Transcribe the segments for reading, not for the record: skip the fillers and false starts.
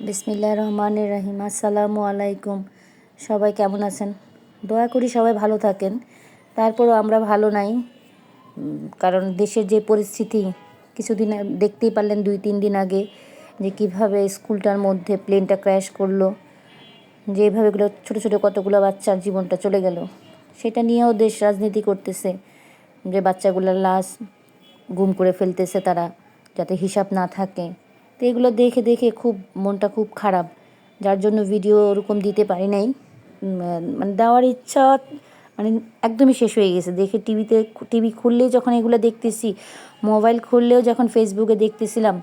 বিসমিল্লাহির রহমানির রহিম। আসসালামু আলাইকুম। সবাই কেমন আছেন? দোয়া করি সবাই ভালো থাকেন। তারপরও আমরা ভালো নাই, কারণ দেশের যে পরিস্থিতি, কিছুদিন দেখতেই পারলেন 2-3 দিন আগে যে কীভাবে স্কুলটার মধ্যে প্লেনটা ক্র্যাশ করলো, যেভাবে এগুলো ছোটো ছোটো কতগুলো বাচ্চার জীবনটা চলে গেল। সেটা নিয়েও দেশ রাজনীতি করতেছে যে বাচ্চাগুলোর লাশ গুম করে ফেলতেছে তারা, যাতে হিসাব না থাকে। তো এগুলো দেখে দেখে মনটা খুব খারাপ, যার জন্য ভিডিও ওরকম দিতে পারি নাই। মানে দেওয়ার ইচ্ছা মানে একদমই শেষ হয়ে গেছে। দেখে টিভি খুললেই যখন এগুলো দেখতেছি, মোবাইল খুললেও যখন ফেসবুকে দেখতেছিলাম,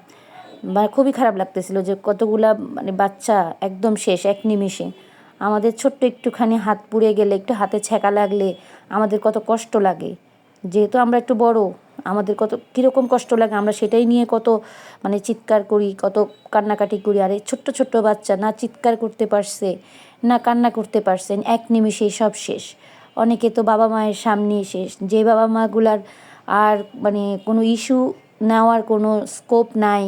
বা খুবই খারাপ লাগতেছিল যে কতগুলা মানে বাচ্চা একদম শেষ এক নিমেষে। আমাদের ছোট্ট একটুখানি হাত পুড়ে গেলে, একটু হাতে ছ্যাঁকা লাগলে আমাদের কত কষ্ট লাগে। যেহেতু আমরা একটু বড়, আমাদের কত কীরকম কষ্ট লাগে আমরা সেটাই নিয়ে কত মানে চিৎকার করি, কত কান্নাকাটি করি। আর এই ছোট্ট ছোট্ট বাচ্চা না চিৎকার করতে পারছে না কান্না করতে পারছেন, এক নিমেষেই সব শেষ। অনেকে তো বাবা মায়ের সামনেই শেষ, যে বাবা মাগুলার আর মানে কোনো ইস্যু নেওয়ার কোনো স্কোপ নাই,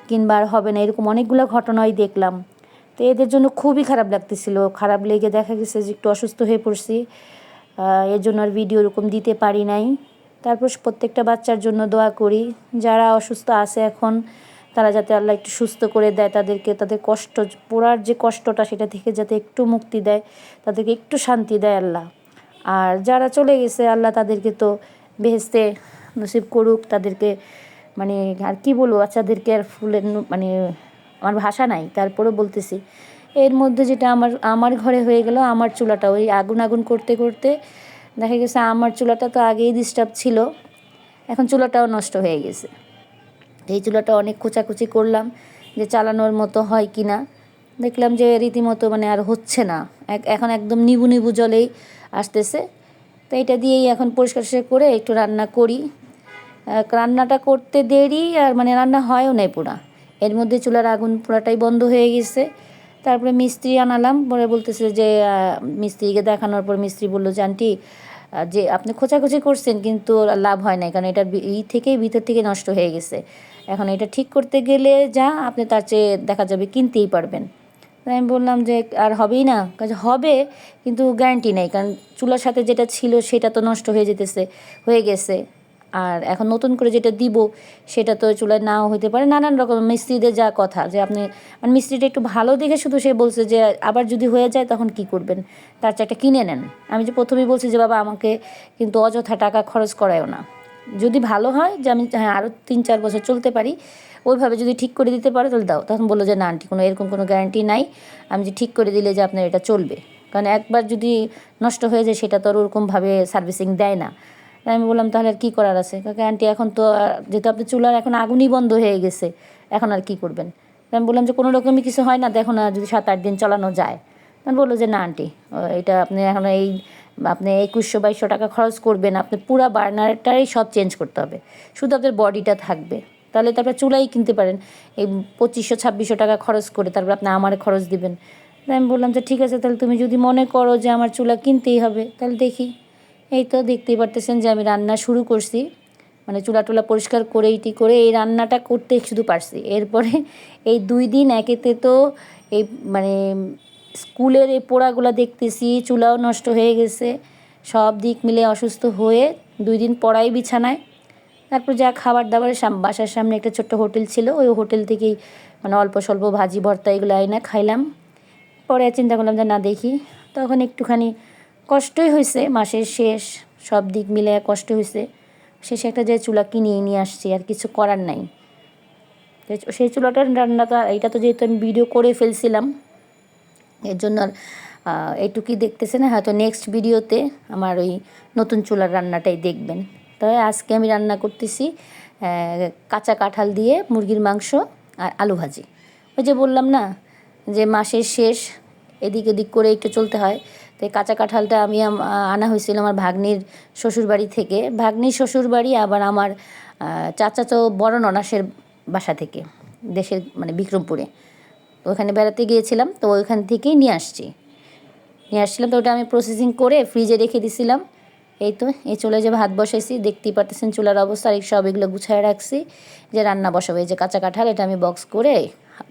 কিংবা আর হবে না, এরকম অনেকগুলো ঘটনাই দেখলাম। তো এদের জন্য খুবই খারাপ লাগতেছিল। খারাপ লেগে দেখা গেছে যে একটু অসুস্থ হয়ে পড়ছি, এর জন্য আর ভিডিও এরকম দিতে পারি নাই। তারপর প্রত্যেকটা বাচ্চার জন্য দোয়া করি, যারা অসুস্থ আছে এখন, তারা যাতে আল্লাহ একটু সুস্থ করে দেয় তাদেরকে, তাদের কষ্ট পোড়ার যে কষ্টটা সেটা থেকে যাতে একটু মুক্তি দেয়, তাদেরকে একটু শান্তি দেয় আল্লাহ। আর যারা চলে গেছে আল্লাহ তাদেরকে তো বেহেশতে নসিব করুক। তাদেরকে মানে আর কি বলবো, বাচ্চাদেরকে আর ফুলের মানে আমার ভাষা নাই, তারপরেও বলতেছি। এর মধ্যে যেটা আমার ঘরে হয়ে গেল, আমার চুলাটা ওই আগুন আগুন করতে করতে দেখা গেছে আমার চুলাটা তো আগেই ডিস্টার্ব ছিল, এখন চুলাটাও নষ্ট হয়ে গেছে। এই চুলাটা অনেক খোঁচাখুচি করলাম যে চালানোর মতো হয় কি না, দেখলাম যে রীতিমতো মানে আর হচ্ছে না, এখন একদম নিবু নিবু জলেই আসতেছে। তো এটা দিয়েই এখন পরিষ্কার করে একটু রান্না করি। রান্নাটা করতে দেরি, আর মানে রান্না হয়ও নাই পুরা। এর মধ্যে চুলার আগুন পুরাটাই বন্ধ হয়ে গেছে। তারপরে মিস্ত্রি আনালাম, পরে বলতেছে যে মিস্ত্রিকে দেখানোর পর মিস্ত্রি বললো যে আন্টি, যে আপনি খোঁচাখুচি করছেন কিন্তু লাভ হয় না, কারণ এটার ভিতর থেকে নষ্ট হয়ে গেছে। এখন এটা ঠিক করতে গেলে যা আপনি তার চেয়ে দেখা যাবে কিনতেই পারবেন। আমি বললাম যে আর হবেই না, কাজে হবে কিন্তু গ্যারান্টি নেই, কারণ চুলার সাথে যেটা ছিল সেটা তো নষ্ট হয়ে গেছে। আর এখন নতুন করে যেটা দিব সেটা তো চুলায় নাও হতে পারে, নানান রকম মিস্ত্রিদের যা কথা, যে আপনি মানে মিস্ত্রিটা একটু ভালো দেখে শুধু সে বলছে যে আবার যদি হয়ে যায় তখন কি করবেন, তার চেয়ে একটা কিনে নেন। আমি যে প্রথমেই বলছি যে বাবা আমাকে কিন্তু অযথা টাকা খরচ করায়ও না, যদি ভালো হয় যে আমি হ্যাঁ আরও 3-4 বছর চলতে পারি, ওইভাবে যদি ঠিক করে দিতে পারো তাহলে দাও। তখন বললো যে না আন্টি, এরকম কোনো গ্যারান্টি নাই, আমি যে ঠিক করে দিলে যে আপনার এটা চলবে, কারণ একবার যদি নষ্ট হয়ে যায় সেটা তো আর ওরকমভাবে সার্ভিসিং দেয় না। আমি বললাম তাহলে আর কী করার আছে, কাকে আন্টি এখন তো যেহেতু আপনার চুলার এখন আগুনই বন্ধ হয়ে গেছে, এখন আর কী করবেন। আমি বললাম যে কোনো রকমই কিছু হয় না, দেখো না যদি 7-8 দিন চালানো যায়। তখন বললো যে না আন্টি, এটা আপনি এখন আপনি 2100-2200 টাকা খরচ করবেন, আপনি পুরো বার্নারটাই সব চেঞ্জ করতে হবে, শুধু আপনার বডিটা থাকবে, তাহলে তারপর চুলাই কিনতে পারেন এই 2500-2600 টাকা খরচ করে, তারপর আপনি আমার খরচ দিবেন। আমি বললাম যে ঠিক আছে, তাহলে তুমি যদি মনে করো যে আমার চুলা কিনতেই হবে তাহলে দেখি। এই তো দেখতেই পারতেছেন যে আমি রান্না শুরু করছি, মানে চুলা টুলা পরিষ্কার করে করে এই রান্নাটা করতে শুধু পারছি। এরপরে এই 2 দিন একেতে তো এই মানে স্কুলের এই পোড়াগুলো দেখতেছি, চুলাও নষ্ট হয়ে গেছে, সব দিক মিলে অসুস্থ হয়ে 2 দিন পড়াই বিছানায়। তারপর যা খাবার দাবার বাসার সামনে একটা ছোট্ট হোটেল ছিল, ওই হোটেল থেকেই মানে অল্প স্বল্প ভাজি ভর্তা এগুলো আইনা খাইলাম। পরে চিন্তা করলাম যে না দেখি, তখন একটুখানি কষ্টই হয়েছে, মাসের শেষ, সব দিক মিলে কষ্ট হয়েছে। শেষে একটা যে চুলা কিনিয়ে নিয়ে আসছি, আর কিছু করার নাই। সেই চুলাটার রান্নাটা এইটা তো যেহেতু আমি ভিডিও করে ফেলছিলাম, এর জন্য আর এইটুকুই দেখতেছে না, হয়তো নেক্সট ভিডিওতে আমার ওই নতুন চুলার রান্নাটাই দেখবেন। তাই আজকে আমি রান্না করতেছি কাঁচা কাঁঠাল দিয়ে মুরগির মাংস আর আলু ভাজি। ওই যে বললাম না যে মাসের শেষ, এদিক ওদিক করে একটু চলতে হয়। তো এই কাঁচা কাঁঠালটা আমি আনা হয়েছিল আমার ভাগ্নির শ্বশুরবাড়ি থেকে, ভাগ্নির শ্বশুরবাড়ি আবার আমার চাচাতো বড় ননাসের বাসা থেকে, দেশের মানে বিক্রমপুরে। তো ওখানে বেড়াতে গিয়েছিলাম, তো ওইখান থেকেই নিয়ে আসছিলাম। তো ওটা আমি প্রসেসিং করে ফ্রিজে রেখে দিছিলাম। এই তো এই চুলায় যে ভাত বসাইছি, দেখতেই পারতেছেন চুলার অবস্থা, আর সব এগুলো গুছায় রাখছি যে রান্না বসাবো। এই যে কাঁচা কাঁঠাল, এটা আমি বক্স করে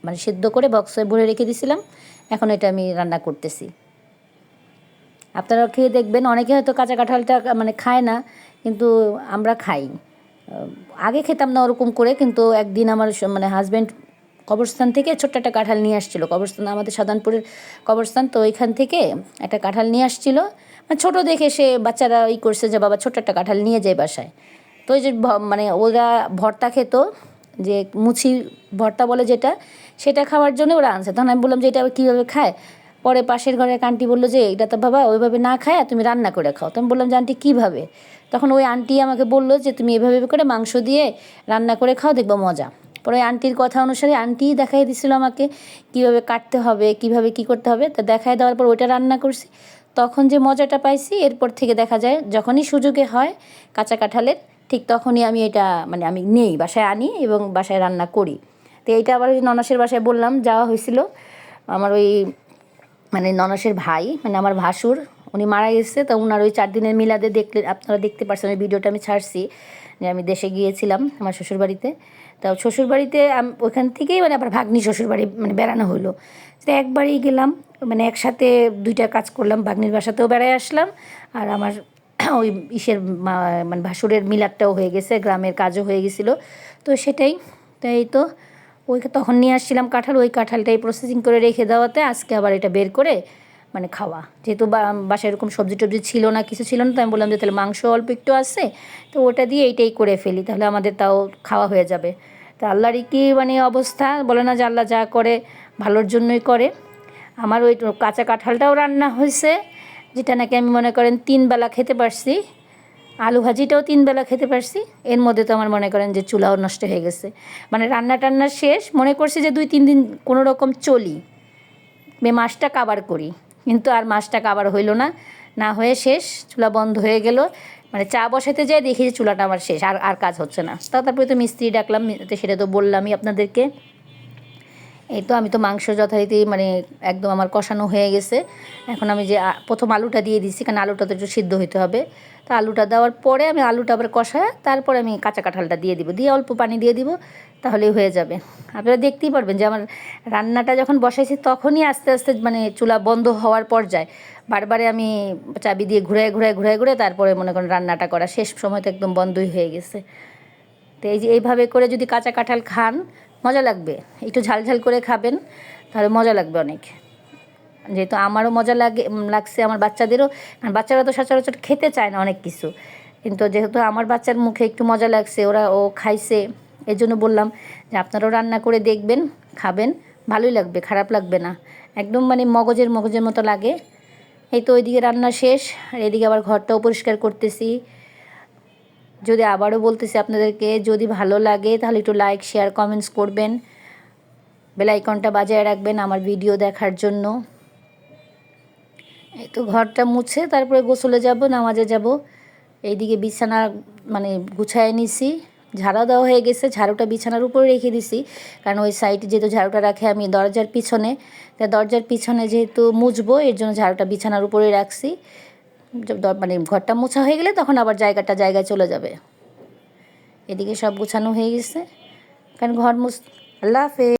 মানে সিদ্ধ করে বক্সে ভরে রেখে দিয়েছিলাম। এখন এটা আমি রান্না করতেছি। আপনারা খেয়ে দেখবেন। অনেকে হয়তো কাঁচা কাঁঠালটা মানে খায় না, কিন্তু আমরা খাই। আগে খেতাম না ওরকম করে, কিন্তু একদিন আমার মানে হাজব্যান্ড কবরস্থান থেকে ছোট্ট একটা কাঁঠাল নিয়ে আসছিলো। কবরস্থান আমাদের সাধারণপুরের কবরস্থান, তো ওইখান থেকে একটা কাঁঠাল নিয়ে আসছিলো। মানে ছোটো দেখে সে বাচ্চারা করছে যে বাবা ছোট্ট একটা কাঁঠাল নিয়ে যায় বাসায়। তো ওই যে মানে ওরা ভর্তা খেত, যে মুছি ভর্তা বলে যেটা, সেটা খাওয়ার জন্য ওরা আনছে। তখন আমি বললাম যে এটা কীভাবে খায়। পরে পাশের ঘরের এক আন্টি বললো যে এটা তো বাবা ওইভাবে না খায়, তুমি রান্না করে খাও। তো আমি বললাম যে আন্টি কীভাবে? তখন ওই আন্টি আমাকে বললো যে তুমি এভাবে করে মাংস দিয়ে রান্না করে খাও, দেখবো মজা। পরে ওই আন্টির কথা অনুসারে আন্টিই দেখাই দিছিল আমাকে কীভাবে কাটতে হবে, কীভাবে কী করতে হবে। তা দেখাই দেওয়ার পর ওইটা রান্না করছি। তখন যে মজাটা পাইছি, এরপর থেকে দেখা যায় যখনই সুযোগে হয় কাঁচা কাঁঠালের, ঠিক তখনই আমি এটা মানে আমি নেই, বাসায় আনি এবং বাসায় রান্না করি। তো এইটা আবার ওই ননাসের বাসায় বললাম, যাওয়া হয়েছিল। আমার ওই মানে ননাসের ভাই, মানে আমার ভাসুর, উনি মারা গেছে। তো ওনার ওই 4 দিনের মিলাদে দেখলে আপনারা দেখতে পারছেন, ওই ভিডিওটা আমি ছাড়ছি যে আমি দেশে গিয়েছিলাম আমার শ্বশুরবাড়িতে। তো শ্বশুরবাড়িতে ওইখান থেকেই মানে আবার ভাগ্নি শ্বশুরবাড়ি মানে বেড়ানো হলো। তো একবারই গেলাম, মানে একসাথে 2টা কাজ করলাম। ভাগ্নির বাসাতেও বেড়ায় আসলাম, আর আমার ওই মানে ভাসুরের মিলাদটাও হয়ে গেছে, গ্রামের কাজও হয়ে গেছিলো। তো সেটাই, তাই তো ওই তখন নিয়ে আসছিলাম কাঁঠাল, ওই কাঁঠালটাই প্রসেসিং করে রেখে দেওয়াতে আজকে আবার এটা বের করে মানে খাওয়া। যেহেতু বাসায় এরকম সবজি টবজি ছিল না, কিছু ছিল না, তো আমি বললাম যে তাহলে মাংস অল্প একটু আছে, তো ওটা দিয়ে এইটাই করে ফেলি, তাহলে আমাদের তাও খাওয়া হয়ে যাবে। তো আল্লাহরই কি মানে অবস্থা, বলে না যে আল্লাহ যা করে ভালোর জন্যই করে। আমার ওই কাঁচা কাঁঠালটাও রান্না হয়েছে, যেটা নাকি আমি মনে করেন 3 বেলা খেতে পারছি। আলু ভাজিটাও 3 বেলা খেতে পারছি। এর মধ্যে তো আমার মনে করেন যে চুলাও নষ্ট হয়ে গেছে। মানে রান্না টান্না শেষ, মনে করছি যে 2-3 দিন কোনো রকম চলি, মাছটা কাবার করি, কিন্তু আর মাছটা কাবার হইল না, না হয়ে শেষ, চুলা বন্ধ হয়ে গেল। মানে চা বসাতে যাই দেখি যে চুলাটা আমার শেষ, আর কাজ হচ্ছে না। তারপরে তো মিস্ত্রি ডাকলাম, তো সেটা তো বললামই আপনাদেরকে। এই তো আমি তো মাংস যথারীতি মানে একদম আমার কষানো হয়ে গেছে। এখন আমি যে প্রথম আলুটা দিয়ে দিচ্ছি, কারণ আলুটা তো একটু সিদ্ধ হইতে হবে। তো আলুটা দেওয়ার পরে আমি আলুটা আবার কষায় তারপরে আমি কাঁচা কাঁঠালটা দিয়ে দিব, দিয়ে অল্প পানি দিয়ে দিব, তাহলেই হয়ে যাবে। আপনারা দেখতেই পারবেন যে আমার রান্নাটা যখন বসাইছি তখনই আস্তে আস্তে মানে চুলা বন্ধ হওয়ার পর্যায়ে বারবারে আমি চাবি দিয়ে ঘুরে তারপরে মনে করেন রান্নাটা করা, শেষ সময় তো একদম বন্ধই হয়ে গেছে। তো এই যে এইভাবে করে যদি কাঁচা কাঁঠাল খান মজা লাগবে, একটু ঝাল করে খাবেন, তাহলে মজা লাগবে অনেক। যেহেতু আমারও মজা লাগছে, আমার বাচ্চাদেরও, কারণ বাচ্চারা তো সচরাচর খেতে চায় না অনেক কিছু, কিন্তু যেহেতু আমার বাচ্চার মুখে একটু মজা লাগছে, ও খাইছে, এর জন্য বললাম যে আপনারাও রান্না করে দেখবেন, খাবেন, ভালোই লাগবে, খারাপ লাগবে না, একদম মানে মগজের মতো লাগে। এই তো ওইদিকে রান্না শেষ, আর এদিকে আবার ঘরটাও পরিষ্কার করতেছি। যদি আবারও বলতেছি আপনাদেরকে, যদি ভালো লাগে তাহলে একটু লাইক শেয়ার কমেন্টস করবেন, বেল আইকনটা বাজায় রাখবেন আমার ভিডিও দেখার জন্য। এই তো ঘরটা মুছে তারপরে গোসলে যাব, নামাজে যাব। এইদিকে বিছানা মানে গুছায় নিছি, ঝাড়া দেওয়া হয়ে গেছে, ঝাড়ুটা বিছানার উপরে রেখে দিছি, কারণ ওই সাইডে যেহেতু ঝাড়ুটা রাখে আমি দরজার পিছনে, তাই দরজার পিছনে যেহেতু মুছবো, এর জন্য ঝাড়ুটা বিছানার উপরে রাখছি। মানে ঘরটা মোছা হয়ে গেলে তখন আবার জায়গায় চলে যাবে। এদিকে সব গুছানো হয়ে গেছে, কারণ আল্লাহ হাফেজ।